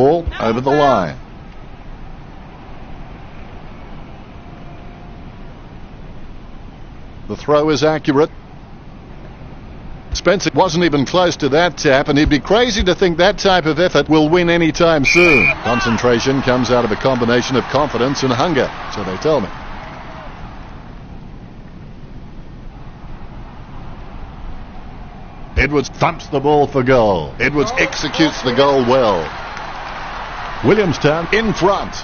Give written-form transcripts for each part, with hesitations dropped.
ball over the line. The throw is accurate. Spencer wasn't even close to that tap, and he'd be crazy to think that type of effort will win any time soon. Concentration comes out of a combination of confidence and hunger, so they tell me. Edwards thumps the ball for goal. Edwards executes the goal well. Williamstown in front.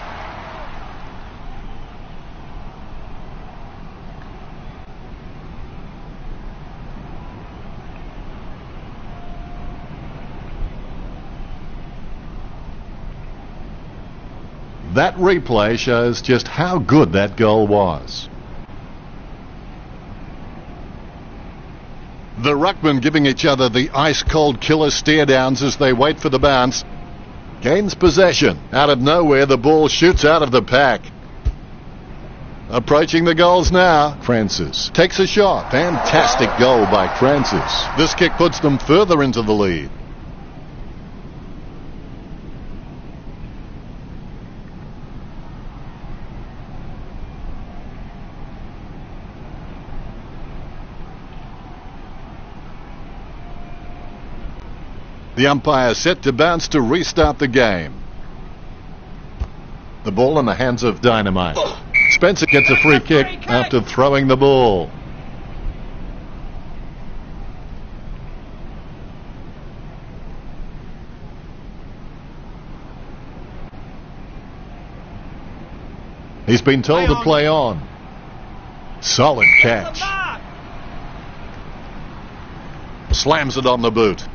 That replay shows just how good that goal was. The ruckmen giving each other the ice-cold killer stare-downs as they wait for the bounce. Gains possession. Out of nowhere, the ball shoots out of the pack. Approaching the goals now. Francis takes a shot. Fantastic goal by Francis. This kick puts them further into the lead. The umpire set to bounce to restart the game. The ball in the hands of Dynamite. Spencer gets a free kick after throwing the ball. He's been told to play on. Solid catch. Slams it on the boot.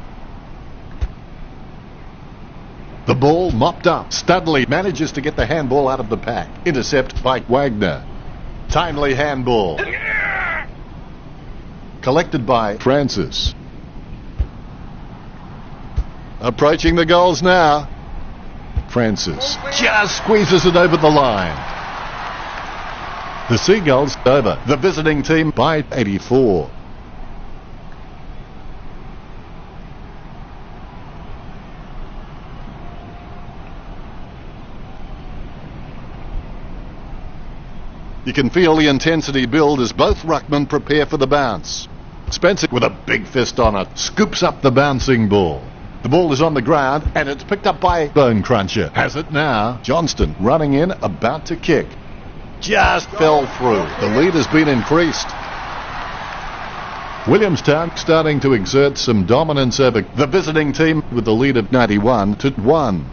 The ball mopped up. Studley manages to get the handball out of the pack. Intercept by Wagner. Timely handball. Collected by Francis. Approaching the goals now. Francis just squeezes it over the line. The Seagulls over the visiting team by 84. You can feel the intensity build as both ruckmen prepare for the bounce. Spencer, with a big fist on it, scoops up the bouncing ball. The ball is on the ground, and it's picked up by Bone Cruncher. Has it now. Johnston running in, about to kick. Just fell through. The lead has been increased. Williamstown starting to exert some dominance over the visiting team with the lead of 91-1.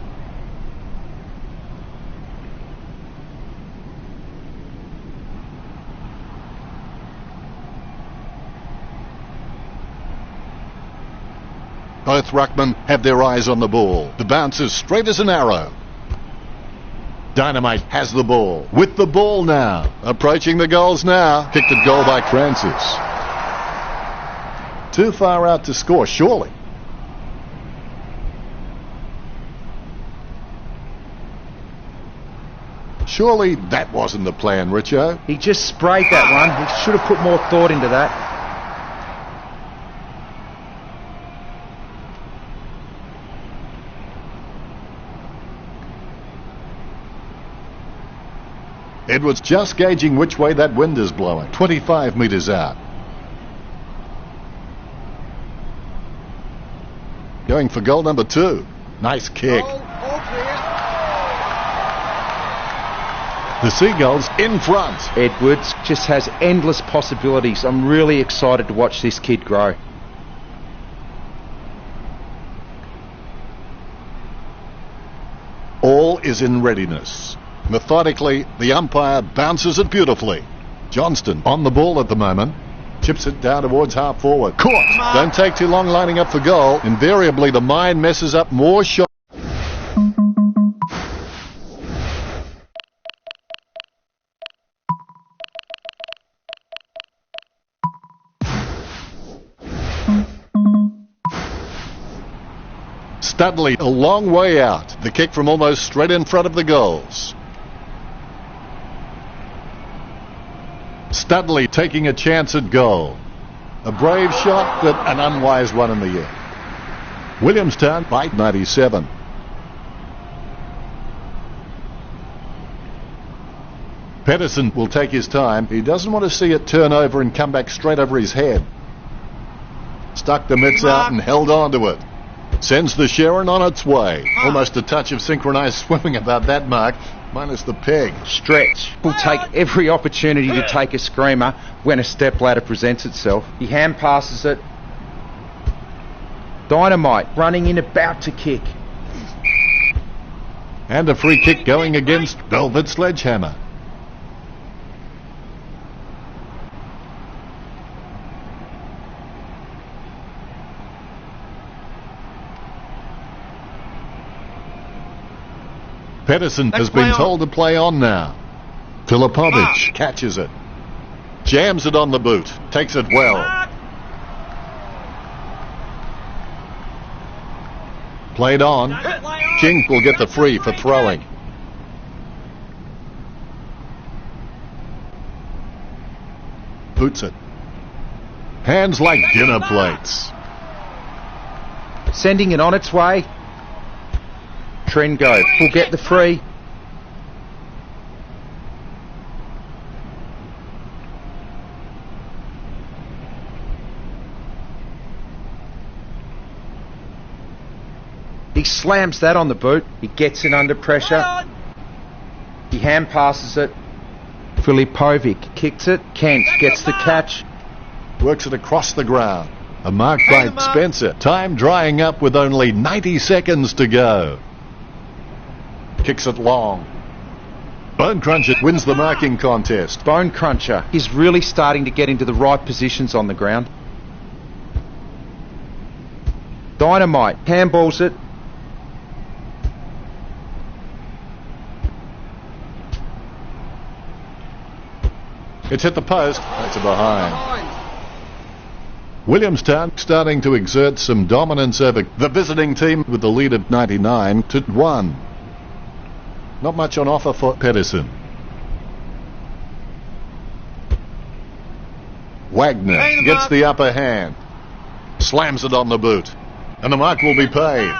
Both ruckmen have their eyes on the ball. The bounce is straight as an arrow. Dynamite has the ball. With the ball now. Approaching the goals now. Kicked at goal by Francis. Too far out to score, surely. Surely that wasn't the plan, Richo. He just sprayed that one. He should have put more thought into that. Edwards just gauging which way that wind is blowing. 25 metres out. Going for goal number 2. Nice kick. The Seagulls in front. Edwards just has endless possibilities. I'm really excited to watch this kid grow. All is in readiness. Methodically, the umpire bounces it beautifully. Johnston on the ball at the moment. Chips it down towards half forward. Caught! Don't take too long lining up for goal. Invariably, the mind messes up more shots. Studley a long way out. The kick from almost straight in front of the goals. Studley taking a chance at goal. A brave shot, but an unwise one in the end. Williamstown by 97. Pedersen will take his time. He doesn't want to see it turn over and come back straight over his head. Stuck the mitts out and held on to it. Sends the Sharon on its way. Almost a touch of synchronised swimming about that mark, minus the peg. Stretch. Will take every opportunity to take a screamer when a step ladder presents itself. He hand passes it. Dynamite running in, about to kick. And a free kick going against Velvet Sledgehammer. Pedersen has been told to play on now. Filipovic catches it. Jams it on the boot. Takes it well. Played on. King will get the free for throwing. Boots it. Hands like dinner plates. Sending it on its way. Trengo will get the free. He slams that on the boot. He gets it under pressure. He hand passes it. Filipovic kicks it. Kent gets the catch. Works it across the ground. A mark by Spencer. Time drying up with only 90 seconds to go. Kicks it long. Bone Cruncher wins the marking contest. Bone Cruncher is really starting to get into the right positions on the ground. Dynamite handballs it. It's hit the post. That's a behind. Williamstown starting to exert some dominance over the visiting team with the lead of 99-1. Not much on offer for Pedersen. Wagner gets the upper hand. Slams it on the boot. And the mark will be paid.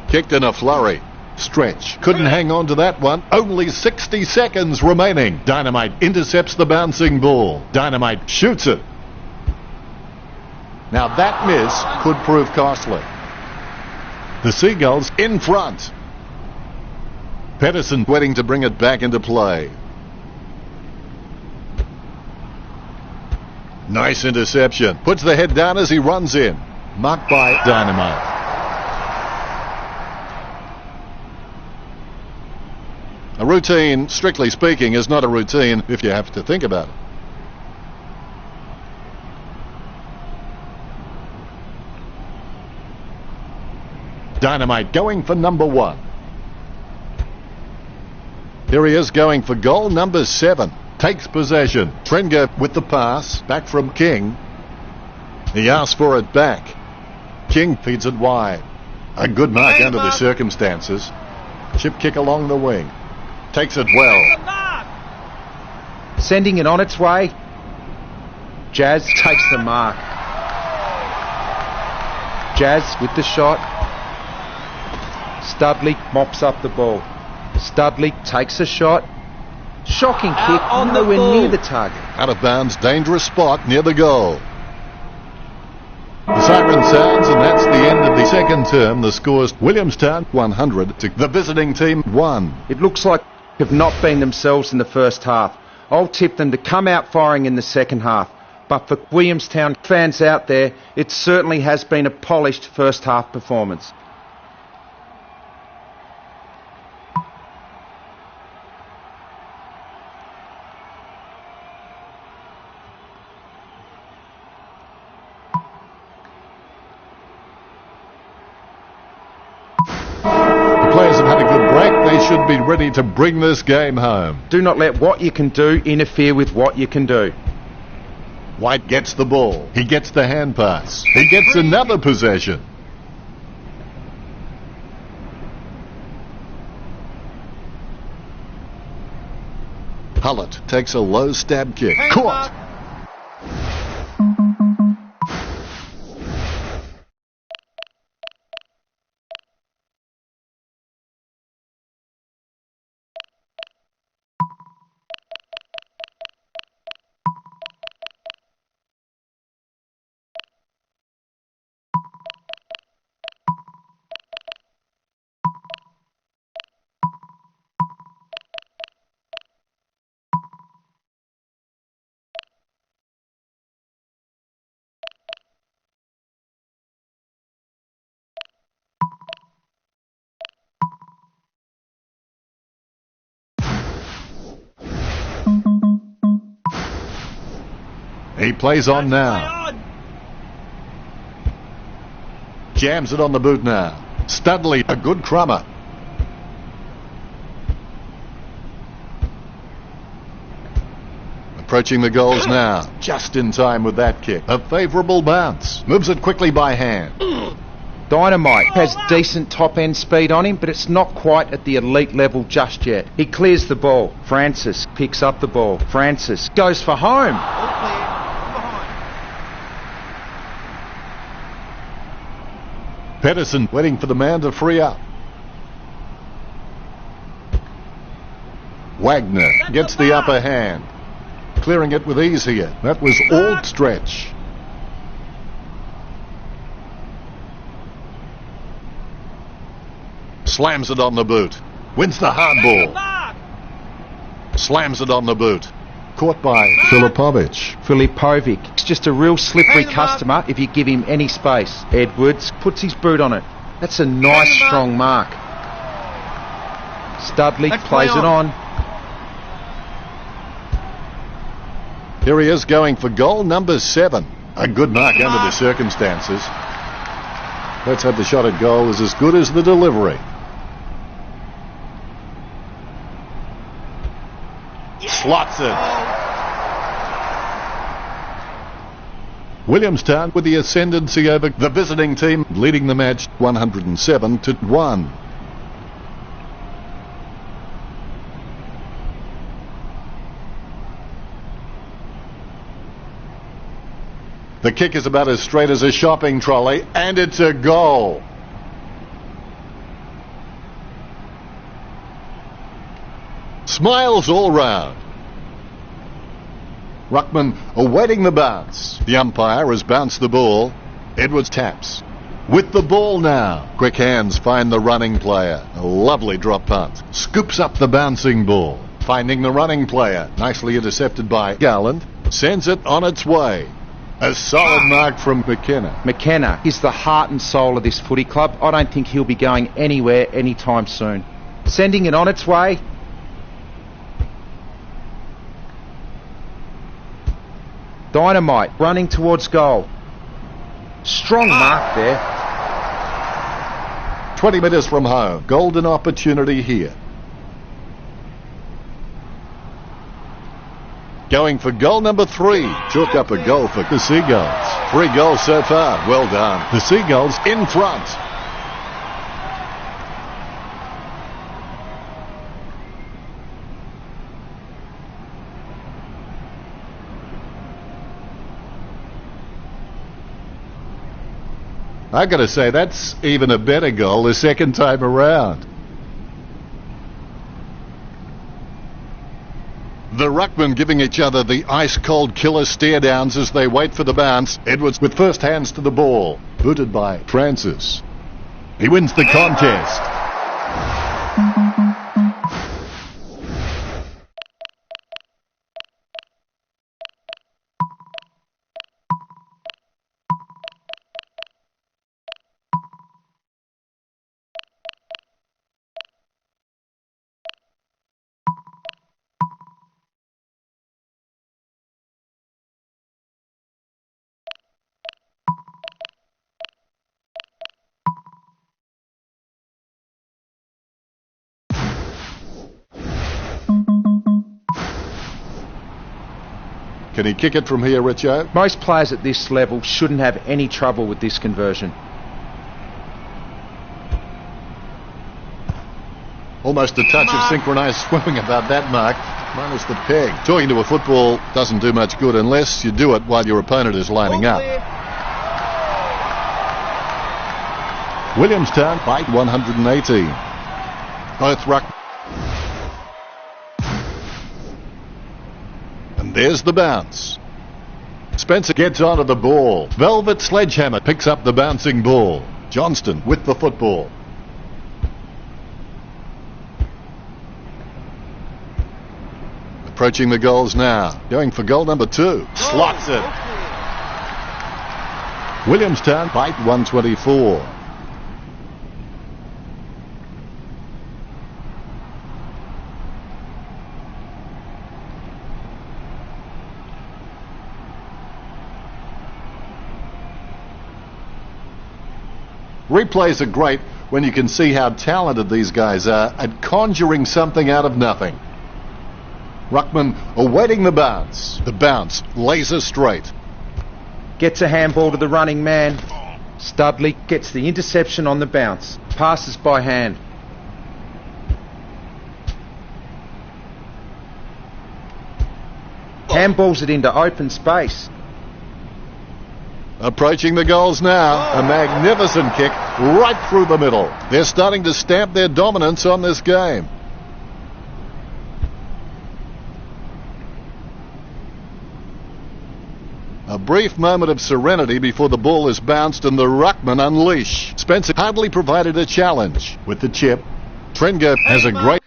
Kicked in a flurry. Stretch. Couldn't hang on to that one. Only 60 seconds remaining. Dynamite intercepts the bouncing ball. Dynamite shoots it. Now that miss could prove costly. The Seagulls in front. Pedersen waiting to bring it back into play. Nice interception. Puts the head down as he runs in. Marked by Dynamite. A routine, strictly speaking, is not a routine if you have to think about it. Dynamite going for number 1. Here he is going for goal number 7. Takes possession. Trengo with the pass. Back from King. He asks for it back. King feeds it wide. A good mark under the circumstances. Chip kick along the wing. Takes it well. Sending it on its way. Jazz takes the mark. Jazz with the shot. Studley mops up the ball. Studley takes a shot. Shocking kick, nowhere near the target. Out of bounds, dangerous spot near the goal. The siren sounds, and that's the end of the second term. The score's Williamstown 100 to the visiting team 1. It looks like they've not been themselves in the first half. I'll tip them to come out firing in the second half. But for Williamstown fans out there, it certainly has been a polished first half performance. They should be ready to bring this game home. Do not let what you can do interfere with what you can do. White gets the ball. He gets the hand pass. He gets another possession. Hullett takes a low stab kick. Caught. He plays on now. Jams it on the boot now. Studley, a good crummer. Approaching the goals now. Just in time with that kick. A favourable bounce. Moves it quickly by hand. Dynamite has decent top-end speed on him, but it's not quite at the elite level just yet. He clears the ball. Francis picks up the ball. Francis goes for home. Pedersen waiting for the man to free up. Wagner gets the upper hand. Clearing it with ease here. That was all stretch. Slams it on the boot. Wins the hard ball. Slams it on the boot. Caught by Filipovic. It's just a real slippery customer if you give him any space. Edwards puts his boot on it. That's a nice strong mark. Studley plays it on. Here he is going for goal number 7. A good mark under the circumstances. Let's hope the shot at goal is as good as the delivery. Slots it. Williamstown with the ascendancy over the visiting team, leading the match 107-1. The kick is about as straight as a shopping trolley, and it's a goal. Smiles all round. Ruckman awaiting the bounce. The umpire has bounced the ball. Edwards taps. With the ball now. Quick hands find the running player. A lovely drop punt. Scoops up the bouncing ball. Finding the running player. Nicely intercepted by Garland. Sends it on its way. A solid mark from McKenna. McKenna is the heart and soul of this footy club. I don't think he'll be going anywhere anytime soon. Sending it on its way. Dynamite running towards goal. Strong mark there. 20 metres from home. Golden opportunity here. Going for goal number 3. Chalk up a goal for the Seagulls. 3 goals so far. Well done. The Seagulls in front. I've got to say, that's even a better goal the second time around. The ruckmen giving each other the ice-cold killer stare-downs as they wait for the bounce. Edwards with first hands to the ball. Booted by Francis. He wins the contest. Can he kick it from here, Richo? Most players at this level shouldn't have any trouble with this conversion. Almost a touch of synchronised swimming about that mark, minus the peg. Talking to a football doesn't do much good unless you do it while your opponent is lining up. Williamstown by 118. Both ruck. And there's the bounce. Spencer gets onto the ball. Velvet Sledgehammer picks up the bouncing ball. Johnston with the football. Approaching the goals now. Going for goal number 2. Slots it. Williamstown by 124. Replays are great when you can see how talented these guys are at conjuring something out of nothing. Ruckman awaiting the bounce. The bounce, laser straight. Gets a handball to the running man. Studley gets the interception on the bounce. Passes by hand. Handballs it into open space. Approaching the goals now. A magnificent kick right through the middle. They're starting to stamp their dominance on this game. A brief moment of serenity before the ball is bounced and the ruckman unleash. Spencer hardly provided a challenge. With the chip, Trengo has a great...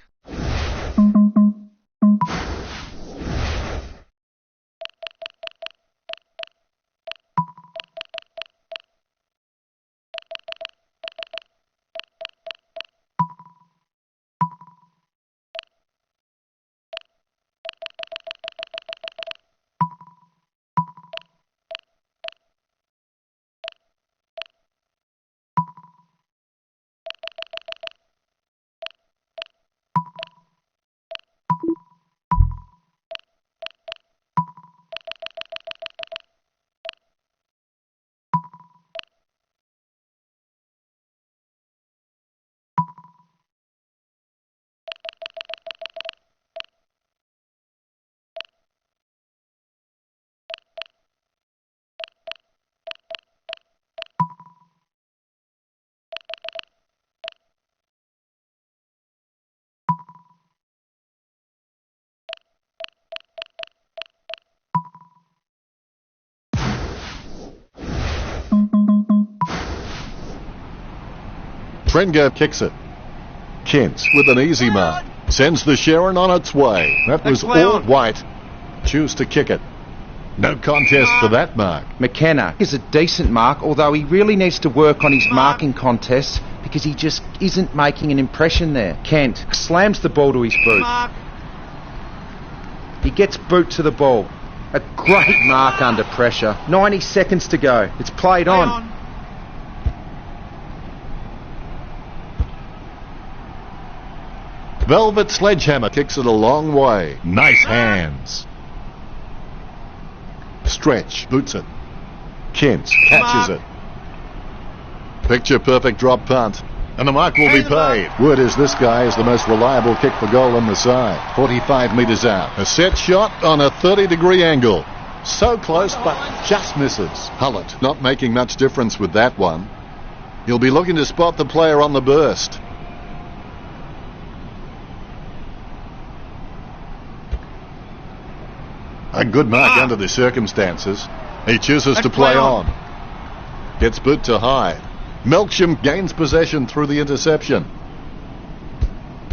Trengo kicks it. Kent with an easy mark. Sends the Sharon on its way. That was all White. Choose to kick it. No contest for that mark. McKenna is a decent mark, although he really needs to work on his marking contests because he just isn't making an impression there. Kent slams the ball to his boot. He gets boot to the ball. A great mark under pressure. 90 seconds to go. It's played on. Velvet Sledgehammer kicks it a long way. Nice hands. Stretch boots it. Kent catches it. Picture perfect drop punt. And the mark will be paid. Word is this guy is the most reliable kick for goal on the side. 45 metres out. A set shot on a 30-degree angle. So close, but just misses. Hullett not making much difference with that one. He'll be looking to spot the player on the burst. A good mark under the circumstances. He chooses to play on. Gets boot to high. Melksham gains possession through the interception.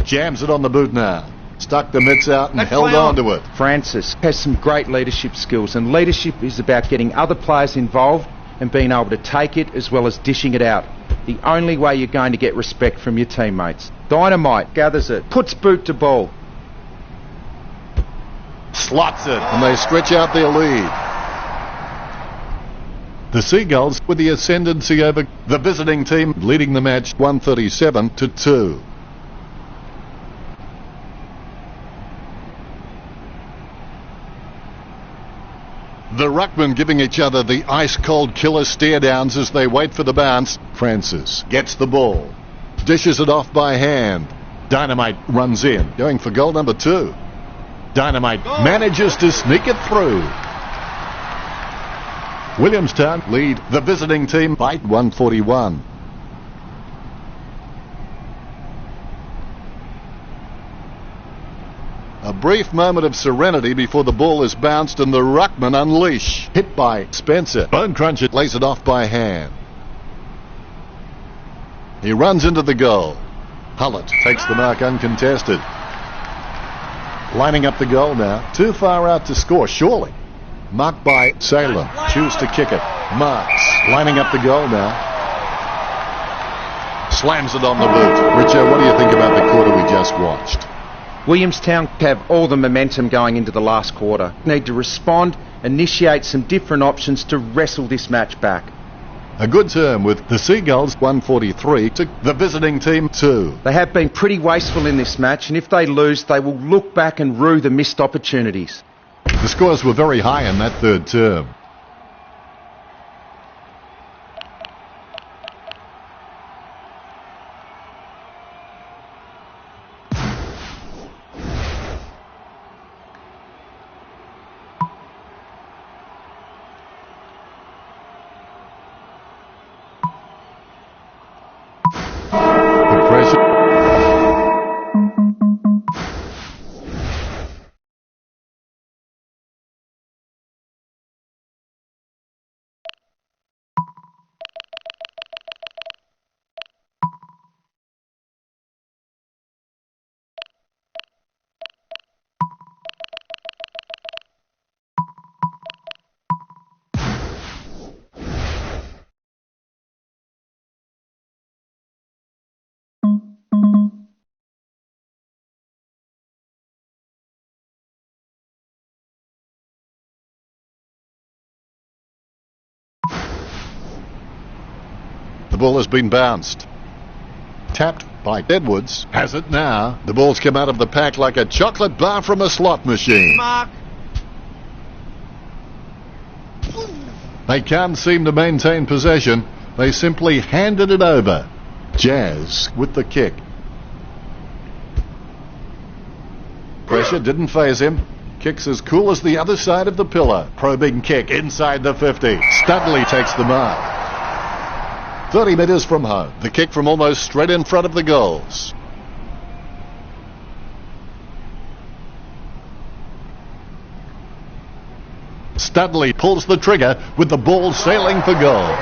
Jams it on the boot now. Stuck the mitts out and held on to it. Francis has some great leadership skills, and leadership is about getting other players involved and being able to take it as well as dishing it out. The only way you're going to get respect from your teammates. Dynamite gathers it, puts boot to ball. Slots it, and they stretch out their lead. The Seagulls with the ascendancy over the visiting team, leading the match 137-2. The ruckmen giving each other the ice-cold killer stare-downs as they wait for the bounce. Francis gets the ball, dishes it off by hand. Dynamite runs in, going for goal number 2. Dynamite manages to sneak it through. Williamstown lead the visiting team by 141. A brief moment of serenity before the ball is bounced and the ruckman unleash. Hit by Spencer. Bone Cruncher lays it off by hand. He runs into the goal. Hullett takes the mark uncontested. Lining up the goal now. Too far out to score, surely. Marked by Salem. Choose to kick it. Marks. Lining up the goal now. Slams it on the boot. Richard, what do you think about the quarter we just watched? Williamstown have all the momentum going into the last quarter. Need to respond, initiate some different options to wrestle this match back. A good term with the Seagulls 143 to the visiting team 2. They have been pretty wasteful in this match, and if they lose, they will look back and rue the missed opportunities. The scores were very high in that third term. The ball has been bounced. Tapped by Edwards. Has it now. The ball's come out of the pack like a chocolate bar from a slot machine. Mark. They can't seem to maintain possession. They simply handed it over. Jazz with the kick. Pressure didn't faze him. Kicks as cool as the other side of the pillar. Probing kick inside the 50. Studley takes the mark. 30 metres from home. The kick from almost straight in front of the goals. Studley pulls the trigger with the ball sailing for goal.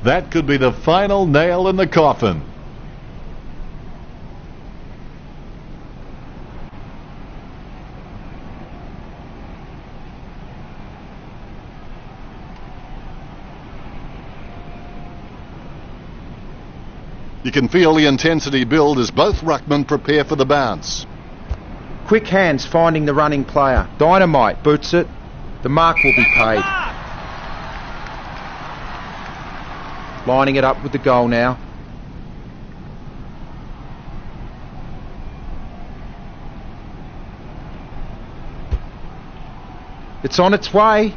That could be the final nail in the coffin. You can feel the intensity build as both ruckmen prepare for the bounce. Quick hands finding the running player. Dynamite boots it. The mark will be paid. Lining it up with the goal now. It's on its way.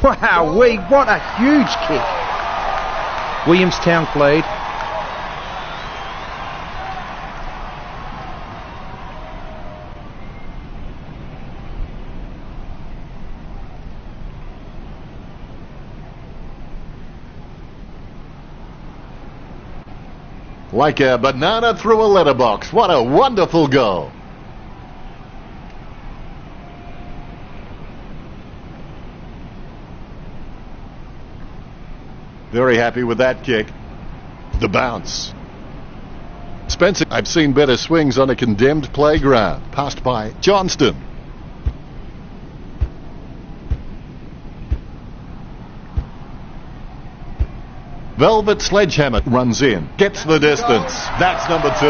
Wow-wee, what a huge kick. Williamstown lead. Like a banana through a letterbox. What a wonderful goal. Very happy with that kick. The bounce. Spencer, I've seen better swings on a condemned playground. Passed by Johnston. Velvet Sledgehammer runs in, gets the distance. That's number 2.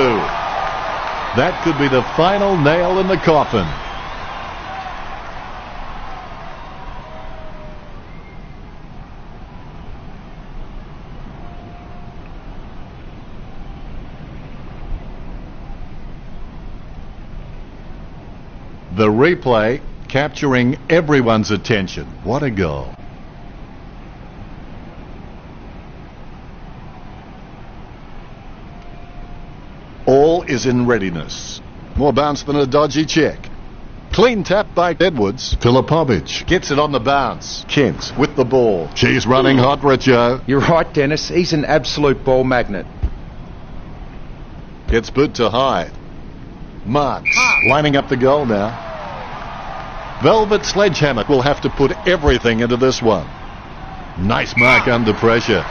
That could be the final nail in the coffin. The replay capturing everyone's attention. What a goal. All is in readiness. More bounce than a dodgy check. Clean tap by Edwards. Filipovic gets it on the bounce. Kent with the ball. She's running hot, Richo. You're right, Dennis. He's an absolute ball magnet. Gets boot to Hyde. Marks lining up the goal now. Velvet Sledgehammer will have to put everything into this one. Nice mark under pressure.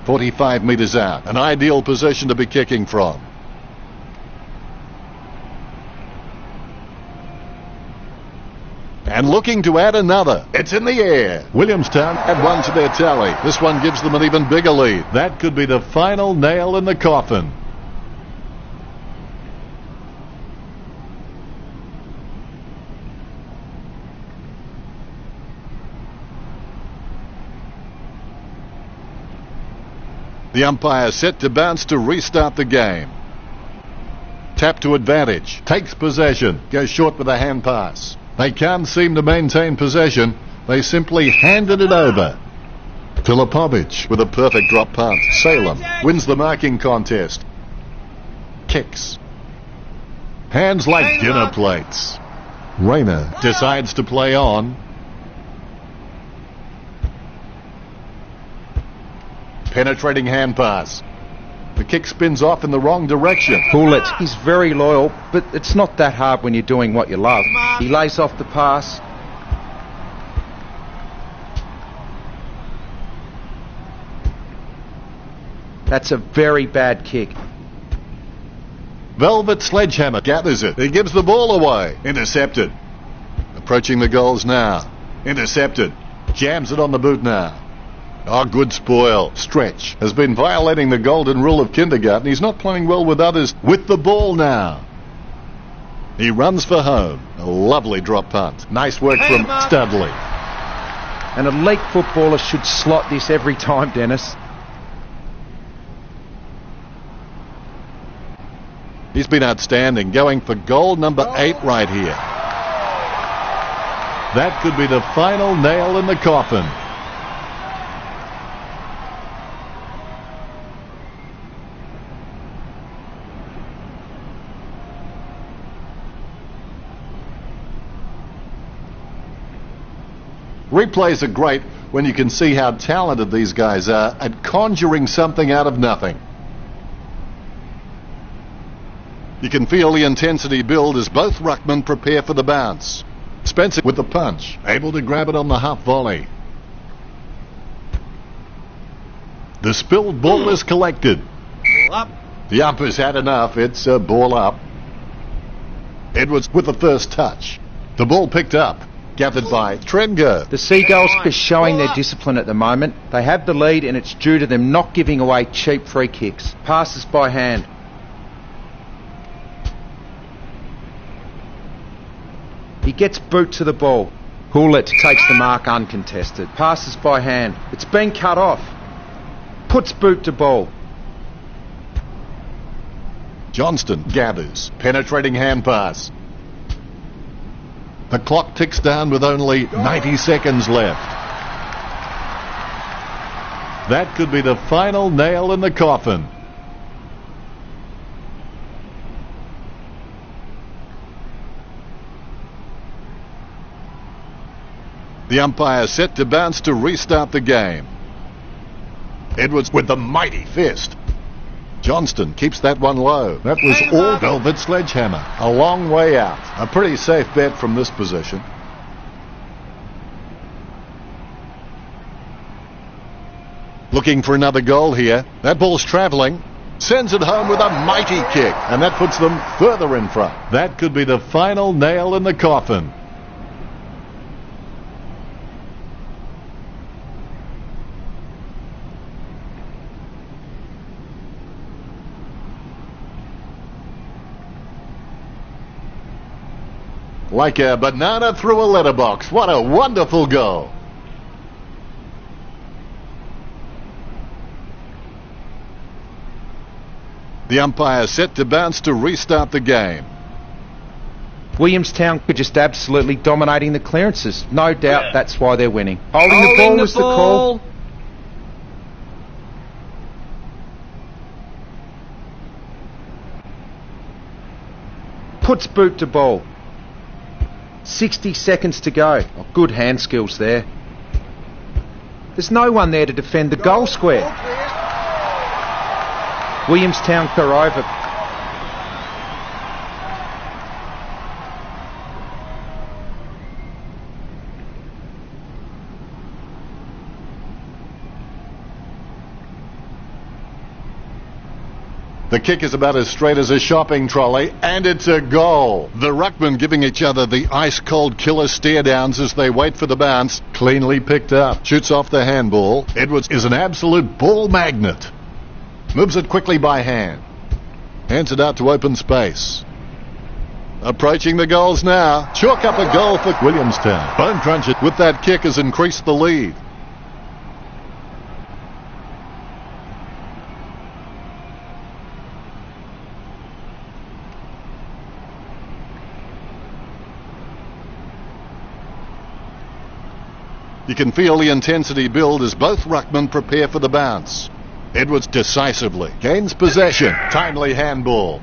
45 metres out. An ideal position to be kicking from. And looking to add another. It's in the air. Williamstown add one to their tally. This one gives them an even bigger lead. That could be the final nail in the coffin. The umpire set to bounce to restart the game. Tap to advantage. Takes possession. Goes short with a hand pass. They can't seem to maintain possession. They simply handed it over. Filipovic with a perfect drop punt. Salem wins the marking contest. Kicks. Hands like dinner plates. Rayner decides to play on. Penetrating hand pass. The kick spins off in the wrong direction. Bullet, he's very loyal, but it's not that hard when you're doing what you love. He lays off the pass. That's a very bad kick. Velvet Sledgehammer gathers it. He gives the ball away. Intercepted. Approaching the goals now. Intercepted. Jams it on the boot now. Oh, good spoil. Stretch has been violating the golden rule of kindergarten. He's not playing well with others. With the ball now. He runs for home. A lovely drop punt. Nice work from Studley. An elite footballer should slot this every time, Dennis. He's been outstanding, going for goal number 8 right here. That could be the final nail in the coffin. Replays are great when you can see how talented these guys are at conjuring something out of nothing. You can feel the intensity build as both ruckmen prepare for the bounce. Spencer with the punch, able to grab it on the half volley. The spilled ball is collected. The umpire's had enough, it's a ball up. Edwards with the first touch. The ball picked up. Gathered by Trengo. The Seagulls are showing their discipline at the moment. They have the lead and it's due to them not giving away cheap free kicks. Passes by hand. He gets boot to the ball. Hewlett takes the mark uncontested. Passes by hand. It's been cut off. Puts boot to ball. Johnston gathers. Penetrating hand pass. The clock ticks down with only 90 seconds left. That could be the final nail in the coffin. The umpire set to bounce to restart the game. Edwards with the mighty fist. Johnston keeps that one low. That was all Velvet Sledgehammer. A long way out. A pretty safe bet from this position. Looking for another goal here. That ball's travelling. Sends it home with a mighty kick. And that puts them further in front. That could be the final nail in the coffin. Like a banana through a letterbox. What a wonderful goal. The umpire set to bounce to restart the game. Williamstown could just absolutely dominating the clearances. No doubt that's why they're winning. Holding the ball was the call. Puts boot to ball. 60 seconds to go. Oh, good hand skills there. There's no one there to defend the goal square. Williamstown are over. The kick is about as straight as a shopping trolley, and it's a goal. The ruckmen giving each other the ice-cold killer stare-downs as they wait for the bounce. Cleanly picked up. Shoots off the handball. Edwards is an absolute ball magnet. Moves it quickly by hand. Hands it out to open space. Approaching the goals now. Chalk up a goal for Williamstown. Bone Cruncher with that kick has increased the lead. You can feel the intensity build as both ruckmen prepare for the bounce. Edwards decisively gains possession. Timely handball.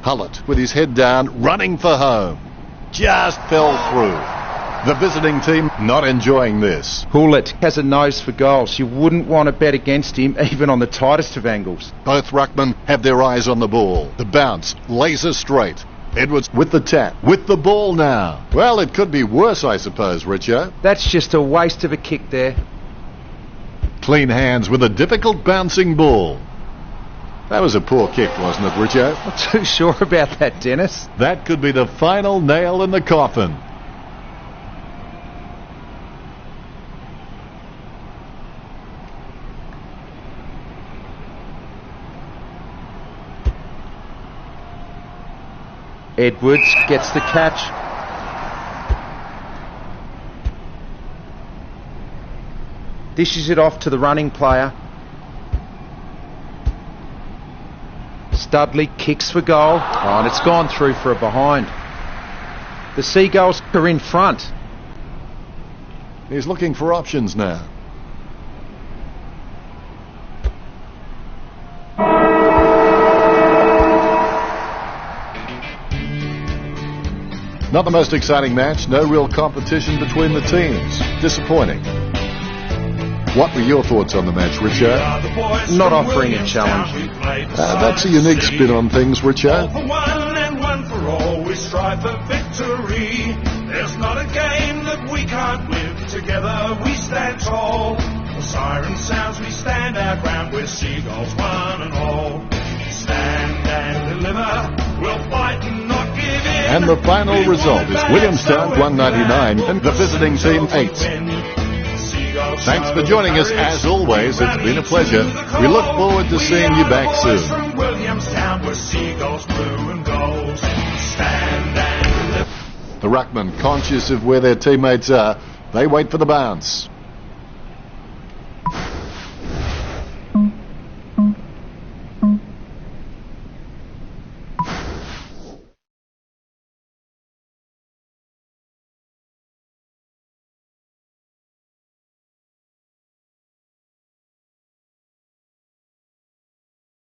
Hullett with his head down, running for home. Just fell through. The visiting team not enjoying this. Hullett has a nose for goals. You wouldn't want to bet against him, even on the tightest of angles. Both ruckmen have their eyes on the ball. The bounce, laser straight. Edwards with the tap, with the ball now. Well, it could be worse, I suppose, Richo. That's just a waste of a kick there. Clean hands with a difficult bouncing ball. That was a poor kick, wasn't it, Richo? Not too sure about that, Dennis. That could be the final nail in the coffin. Edwards gets the catch. Dishes it off to the running player. Studley kicks for goal. Oh, and it's gone through for a behind. The Seagulls are in front. He's looking for options now. Not the most exciting match, no real competition between the teams. Disappointing. What were your thoughts on the match, Richard? Not offering a challenge. That's a unique spin on things, Richard. For one and one for all, we strive for victory. There's not a game that we can't win. Together we stand tall. The siren sounds, we stand our ground. We're Seagulls, one and all. Stand and deliver. We'll fight and not give in. And the final result is Williamstown 199 and the visiting team 8. Thanks for joining us as always. It's been a pleasure. We look forward to seeing you back soon. From Williamstown, we're Seagulls, blue and gold. Stand and deliver. The ruckmen, conscious of where their teammates are, they wait for the bounce.